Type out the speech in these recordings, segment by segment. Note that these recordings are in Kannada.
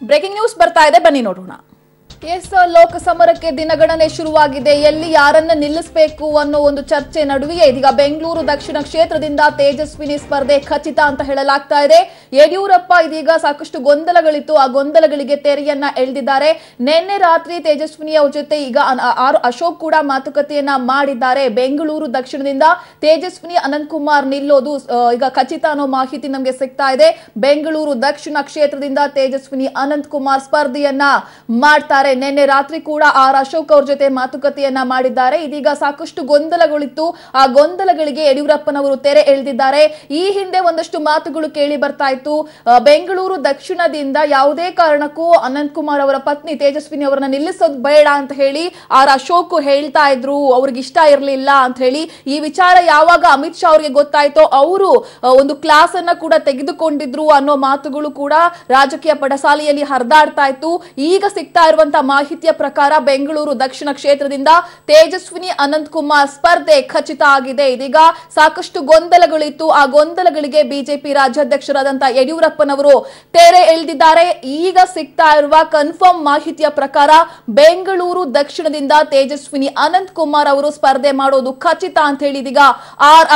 ಬ್ರೇಕಿಂಗ್ ನ್ಯೂಸ್ ಬರ್ತಾ ಇದೆ, ಬನ್ನಿ ನೋಡೋಣ. ಎಸ್, ಲೋಕ ಸಮರಕ್ಕೆ ದಿನಗಣನೆ ಶುರುವಾಗಿದೆ. ಎಲ್ಲಿ ಯಾರನ್ನ ನಿಲ್ಲಿಸಬೇಕು ಅನ್ನೋ ಒಂದು ಚರ್ಚೆ ನಡುವೆಯೇ ಇದೀಗ ಬೆಂಗಳೂರು ದಕ್ಷಿಣ ಕ್ಷೇತ್ರದಿಂದ ತೇಜಸ್ವಿನಿ ಸ್ಪರ್ಧೆ ಖಚಿತ ಅಂತ ಹೇಳಲಾಗ್ತಾ ಇದೆ. ಯಡಿಯೂರಪ್ಪ ಇದೀಗ ಸಾಕಷ್ಟು ಗೊಂದಲಗಳಿತ್ತು, ಆ ಗೊಂದಲಗಳಿಗೆ ತೆರೆಯನ್ನ ಎಳೆದಿದ್ದಾರೆ. ನಿನ್ನೆ ರಾತ್ರಿ ತೇಜಸ್ವಿನಿ ಅವ್ರ ಜೊತೆ ಈಗ ಅಶೋಕ್ ಕೂಡ ಮಾತುಕತೆಯನ್ನ ಮಾಡಿದ್ದಾರೆ. ಬೆಂಗಳೂರು ದಕ್ಷಿಣದಿಂದ ತೇಜಸ್ವಿನಿ ಅನಂತಕುಮಾರ್ ನಿಲ್ಲೋದು ಈಗ ಖಚಿತ ಅನ್ನೋ ಮಾಹಿತಿ ನಮಗೆ ಸಿಗ್ತಾ ಇದೆ. ಬೆಂಗಳೂರು ದಕ್ಷಿಣ ಕ್ಷೇತ್ರದಿಂದ ತೇಜಸ್ವಿನಿ ಅನಂತಕುಮಾರ್ ಸ್ಪರ್ಧೆಯನ್ನ ಮಾಡ್ತಾರೆ. ನಿನ್ನೆ ರಾತ್ರಿ ಕೂಡ ಅಶೋಕ್ ಅವ್ರ ಜೊತೆ ಮಾತುಕತೆಯನ್ನ ಮಾಡಿದ್ದಾರೆ. ಇದೀಗ ಸಾಕಷ್ಟು ಗೊಂದಲಗಳಿತ್ತು, ಆ ಗೊಂದಲಗಳಿಗೆ ಯಡಿಯೂರಪ್ಪನವರು ತೆರೆ ಎಳೆದಿದ್ದಾರೆ. ಈ ಹಿಂದೆ ಒಂದಷ್ಟು ಮಾತುಗಳು ಕೇಳಿ ಬರ್ತಾ ಇತ್ತು. ಬೆಂಗಳೂರು ದಕ್ಷಿಣದಿಂದ ಯಾವುದೇ ಕಾರಣಕ್ಕೂ ಅನಂತಕುಮಾರ್ ಅವರ ಪತ್ನಿ ತೇಜಸ್ವಿನಿ ಅವರನ್ನ ನಿಲ್ಲಿಸೋದು ಬೇಡ ಅಂತ ಹೇಳಿ ಅಶೋಕ್ ಹೇಳ್ತಾ ಇದ್ರು, ಅವ್ರಿಗೆ ಇಷ್ಟ ಇರಲಿಲ್ಲ ಅಂತ ಹೇಳಿ. ಈ ವಿಚಾರ ಯಾವಾಗ ಅಮಿತ್ ಶಾ ಅವರಿಗೆ ಗೊತ್ತಾಯ್ತೋ ಅವರು ಒಂದು ಕ್ಲಾಸ್ ಅನ್ನ ಕೂಡ ತೆಗೆದುಕೊಂಡಿದ್ರು ಅನ್ನೋ ಮಾತುಗಳು ಕೂಡ ರಾಜಕೀಯ ಪಡಸಾಲೆಯಲ್ಲಿ ಹರಿದಾಡ್ತಾ ಇತ್ತು. ಈಗ ಸಿಗ್ತಾ ಇರುವಂತಹ ಮಾಹಿತಿಯ ಪ್ರಕಾರ ಬೆಂಗಳೂರು ದಕ್ಷಿಣ ಕ್ಷೇತ್ರದಿಂದ ತೇಜಸ್ವಿನಿ ಅನಂತಕುಮಾರ್ ಸ್ಪರ್ಧೆ ಖಚಿತ ಆಗಿದೆ. ಇದೀಗ ಸಾಕಷ್ಟು ಗೊಂದಲಗಳಿತ್ತು, ಆ ಗೊಂದಲಗಳಿಗೆ ಬಿಜೆಪಿ ರಾಜ್ಯಾಧ್ಯಕ್ಷರಾದಂತಹ ಯಡಿಯೂರಪ್ಪನವರು ತೆರೆ ಎಳೆದಿದ್ದಾರೆ. ಈಗ ಸಿಗ್ತಾ ಇರುವ ಕನ್ಫರ್ಮ್ ಮಾಹಿತಿಯ ಪ್ರಕಾರ ಬೆಂಗಳೂರು ದಕ್ಷಿಣದಿಂದ ತೇಜಸ್ವಿನಿ ಅನಂತಕುಮಾರ್ ಅವರು ಸ್ಪರ್ಧೆ ಮಾಡೋದು ಖಚಿತ ಅಂತ ಹೇಳಿ ಇದೀಗ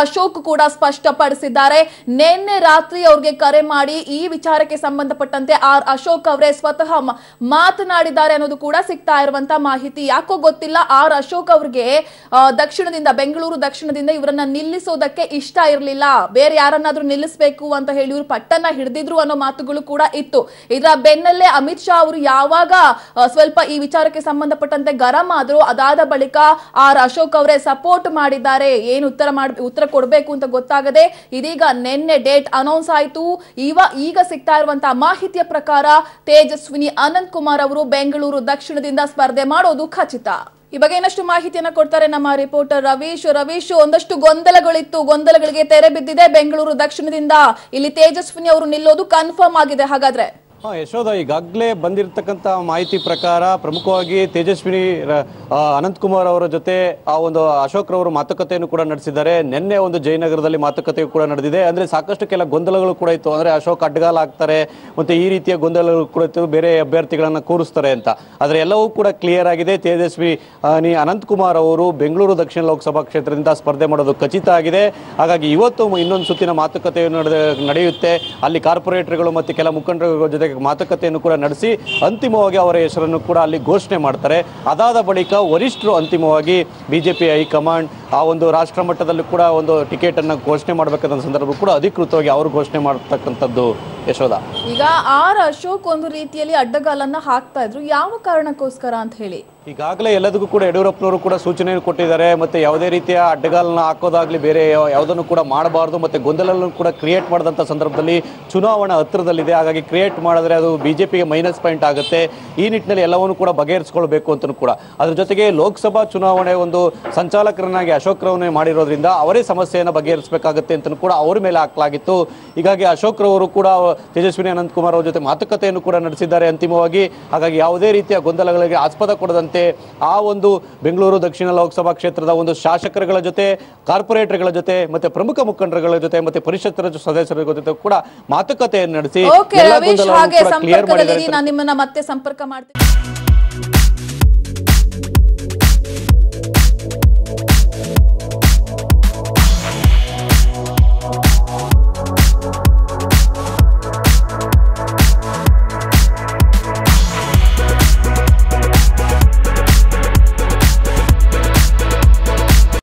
ಅಶೋಕ್ ಕೂಡ ಸ್ಪಷ್ಟಪಡಿಸಿದ್ದಾರೆ. ನಿನ್ನೆ ರಾತ್ರಿ ಅವ್ರಿಗೆ ಕರೆ ಮಾಡಿ ಈ ವಿಚಾರಕ್ಕೆ ಸಂಬಂಧಪಟ್ಟಂತೆ ಅಶೋಕ್ ಅವರೇ ಸ್ವತಃ ಮಾತನಾಡಿದ್ದಾರೆ ಅನ್ನೋದು ಕೂಡ ಸಿಗ್ತಾ ಇರುವಂತಹ ಮಾಹಿತಿ. ಯಾಕೋ ಗೊತ್ತಿಲ್ಲ, ಅಶೋಕ್ ಅವ್ರಿಗೆ ದಕ್ಷಿಣದಿಂದ ಬೆಂಗಳೂರು ದಕ್ಷಿಣದಿಂದ ಇವರನ್ನ ನಿಲ್ಲಿಸೋದಕ್ಕೆ ಇಷ್ಟ ಇರಲಿಲ್ಲ. ಬೇರೆ ಯಾರನ್ನಾದ್ರೂ ನಿಲ್ಲಿಸಬೇಕು ಅಂತ ಹೇಳಿ ಇವರು ಪಟ್ಟನ್ನ ಹಿಡಿದಿದ್ರು ಅನ್ನೋ ಮಾತುಗಳು ಕೂಡ ಇತ್ತು. ಇದರ ಬೆನ್ನಲ್ಲೇ ಅಮಿತ್ ಶಾ ಅವರು ಯಾವಾಗ ಸ್ವಲ್ಪ ಈ ವಿಚಾರಕ್ಕೆ ಸಂಬಂಧಪಟ್ಟಂತೆ ಗರಂ ಆದ್ರು, ಅದಾದ ಬಳಿಕ ಅಶೋಕ್ ಅವರೇ ಸಪೋರ್ಟ್ ಮಾಡಿದ್ದಾರೆ. ಏನು ಉತ್ತರ ಕೊಡಬೇಕು ಅಂತ ಗೊತ್ತಾಗದೆ ಇದೀಗ ನಿನ್ನೆ ಡೇಟ್ ಅನೌನ್ಸ್ ಆಯಿತು. ಈಗ ಸಿಗ್ತಾ ಇರುವಂತಹ ಮಾಹಿತಿಯ ಪ್ರಕಾರ ತೇಜಸ್ವಿನಿ ಅನಂತಕುಮಾರ್ ಅವರು ಬೆಂಗಳೂರು ದಕ್ಷಿಣದಿಂದ ಸ್ಪರ್ಧೆ ಮಾಡೋದು ಖಚಿತ. ಈ ಬಗ್ಗೆ ಇನ್ನಷ್ಟು ಮಾಹಿತಿಯನ್ನ ಕೊಡ್ತಾರೆ ನಮ್ಮ ರಿಪೋರ್ಟರ್ ರವೀಶ್. ಒಂದಷ್ಟು ಗೊಂದಲಗಳಿತ್ತು, ಗೊಂದಲಗಳಿಗೆ ತೆರೆ ಬಿದ್ದಿದೆ. ಬೆಂಗಳೂರು ದಕ್ಷಿಣದಿಂದ ಇಲ್ಲಿ ತೇಜಸ್ವಿನಿ ಅವರು ನಿಲ್ಲೋದು ಕನ್ಫರ್ಮ್ ಆಗಿದೆ ಹಾಗಾದ್ರೆ? ಯಶೋಧ, ಈಗಾಗಲೇ ಬಂದಿರತಕ್ಕಂಥ ಮಾಹಿತಿ ಪ್ರಕಾರ ಪ್ರಮುಖವಾಗಿ ತೇಜಸ್ವಿನಿ ಅನಂತಕುಮಾರ್ ಅವರ ಜೊತೆ ಆ ಒಂದು ಅಶೋಕ್ ರವರು ಮಾತುಕತೆಯನ್ನು ಕೂಡ ನಡೆಸಿದ್ದಾರೆ. ನಿನ್ನೆ ಒಂದು ಜಯನಗರದಲ್ಲಿ ಮಾತುಕತೆ ಕೂಡ ನಡೆದಿದೆ. ಅಂದ್ರೆ ಸಾಕಷ್ಟು ಕೆಲ ಗೊಂದಲಗಳು ಕೂಡ ಇತ್ತು. ಅಂದ್ರೆ ಅಶೋಕ್ ಅಡ್ಡಗಾಲ ಆಗ್ತಾರೆ, ಮತ್ತೆ ಈ ರೀತಿಯ ಗೊಂದಲಗಳು ಕೂಡ ಇತ್ತು, ಬೇರೆ ಅಭ್ಯರ್ಥಿಗಳನ್ನ ಕೂರಿಸ್ತಾರೆ ಅಂತ. ಆದ್ರೆ ಎಲ್ಲವೂ ಕೂಡ ಕ್ಲಿಯರ್ ಆಗಿದೆ. ತೇಜಸ್ವಿನಿ ಅನಂತಕುಮಾರ್ ಅವರು ಬೆಂಗಳೂರು ದಕ್ಷಿಣ ಲೋಕಸಭಾ ಕ್ಷೇತ್ರದಿಂದ ಸ್ಪರ್ಧೆ ಮಾಡೋದು ಖಚಿತ ಆಗಿದೆ. ಹಾಗಾಗಿ ಇವತ್ತು ಇನ್ನೊಂದು ಸುತ್ತಿನ ಮಾತುಕತೆಯನ್ನು ನಡೆಯುತ್ತೆ. ಅಲ್ಲಿ ಕಾರ್ಪೊರೇಟರ್ಗಳು ಮತ್ತು ಕೆಲ ಮುಖಂಡರುಗಳ ಜೊತೆ ಮಾತುಕತೆಯನ್ನು ಕೂಡ ನಡೆಸಿ ಅಂತಿಮವಾಗಿ ಅವರ ಹೆಸರನ್ನು ಕೂಡ ಅಲ್ಲಿ ಘೋಷಣೆ ಮಾಡ್ತಾರೆ. ಅದಾದ ಬಳಿಕ ವರಿಷ್ಠರು ಅಂತಿಮವಾಗಿ ಬಿಜೆಪಿ ಹೈಕಮಾಂಡ್ ಆ ಒಂದು ರಾಷ್ಟ್ರ ಮಟ್ಟದಲ್ಲಿ ಕೂಡ ಒಂದು ಟಿಕೆಟ್ ಅನ್ನು ಘೋಷಣೆ ಮಾಡಬೇಕಾದ ಸಂದರ್ಭ ಕೂಡ ಅಧಿಕೃತವಾಗಿ ಅವರು ಘೋಷಣೆ ಮಾಡತಕ್ಕಂಥದ್ದು. ಯಶೋಧ, ಈಗ ಅಶೋಕ್ ಒಂದು ರೀತಿಯಲ್ಲಿ ಅಡ್ಡಗಾಲನ್ನ ಹಾಕ್ತಾ ಇದ್ರು, ಯಾವ ಕಾರಣಕ್ಕೋಸ್ಕರ ಅಂತ ಹೇಳಿ ಈಗಾಗಲೇ ಎಲ್ಲದಕ್ಕೂ ಕೂಡ ಯಡಿಯೂರಪ್ಪನವರು ಕೂಡ ಸೂಚನೆಯನ್ನು ಕೊಟ್ಟಿದ್ದಾರೆ. ಮತ್ತೆ ಯಾವುದೇ ರೀತಿಯ ಅಡ್ಡಗಾಲನ್ನ ಹಾಕೋದಾಗ್ಲಿ, ಬೇರೆ ಯಾವುದನ್ನು ಕೂಡ ಮಾಡಬಾರ್ದು. ಮತ್ತೆ ಗೊಂದಲವನ್ನು ಕೂಡ ಕ್ರಿಯೇಟ್ ಮಾಡಿದಂಥ ಸಂದರ್ಭದಲ್ಲಿ ಚುನಾವಣಾ ಹತ್ತಿರದಲ್ಲಿದೆ. ಹಾಗಾಗಿ ಕ್ರಿಯೇಟ್ ಮಾಡಿದ್ರೆ ಅದು ಬಿಜೆಪಿಗೆ ಮೈನಸ್ ಪಾಯಿಂಟ್ ಆಗುತ್ತೆ. ಈ ನಿಟ್ಟಿನಲ್ಲಿ ಎಲ್ಲವನ್ನು ಕೂಡ ಬಗೆಹರಿಸಿಕೊಳ್ಬೇಕು ಅಂತಲೂ ಕೂಡ. ಅದ್ರ ಜೊತೆಗೆ ಲೋಕಸಭಾ ಚುನಾವಣೆ ಒಂದು ಸಂಚಾಲಕರನ್ನಾಗಿ ಅಶೋಕ್ ರವರನ್ನೇ ಮಾಡಿರೋದ್ರಿಂದ ಅವರೇ ಸಮಸ್ಯೆಯನ್ನು ಬಗೆಹರಿಸಬೇಕಾಗುತ್ತೆ ಅಂತಲೂ ಕೂಡ ಅವ್ರ ಮೇಲೆ ಹಾಕಲಾಗಿತ್ತು. ಹೀಗಾಗಿ ಅಶೋಕ್ ರವರು ಕೂಡ ತೇಜಸ್ವಿನಿ ಅನಂತಕುಮಾರ್ ಅವರ ಜೊತೆ ಮಾತುಕತೆಯನ್ನು ಕೂಡ ನಡೆಸಿದ್ದಾರೆ ಅಂತಿಮವಾಗಿ. ಹಾಗಾಗಿ ಯಾವುದೇ ರೀತಿಯ ಗೊಂದಲಗಳಿಗೆ ಆಸ್ಪದ ಕೊಡದಂತೆ ಆ ಒಂದು ಬೆಂಗಳೂರು ದಕ್ಷಿಣ ಲೋಕಸಭಾ ಕ್ಷೇತ್ರದ ಒಂದು ಶಾಸಕರುಗಳ ಜೊತೆ, ಕಾರ್ಪೊರೇಟರ್ಗಳ ಜೊತೆ, ಮತ್ತೆ ಪ್ರಮುಖ ಮುಖಂಡರುಗಳ ಜೊತೆ, ಮತ್ತೆ ಪರಿಷತ್ತರ ಸದಸ್ಯರ ಜೊತೆ ಕೂಡ ಮಾತುಕತೆಯನ್ನು ನಡೆಸಿ ನಿಮ್ಮನ್ನ ಮತ್ತೆ ಸಂಪರ್ಕ ಮಾಡ್ತೀನಿ.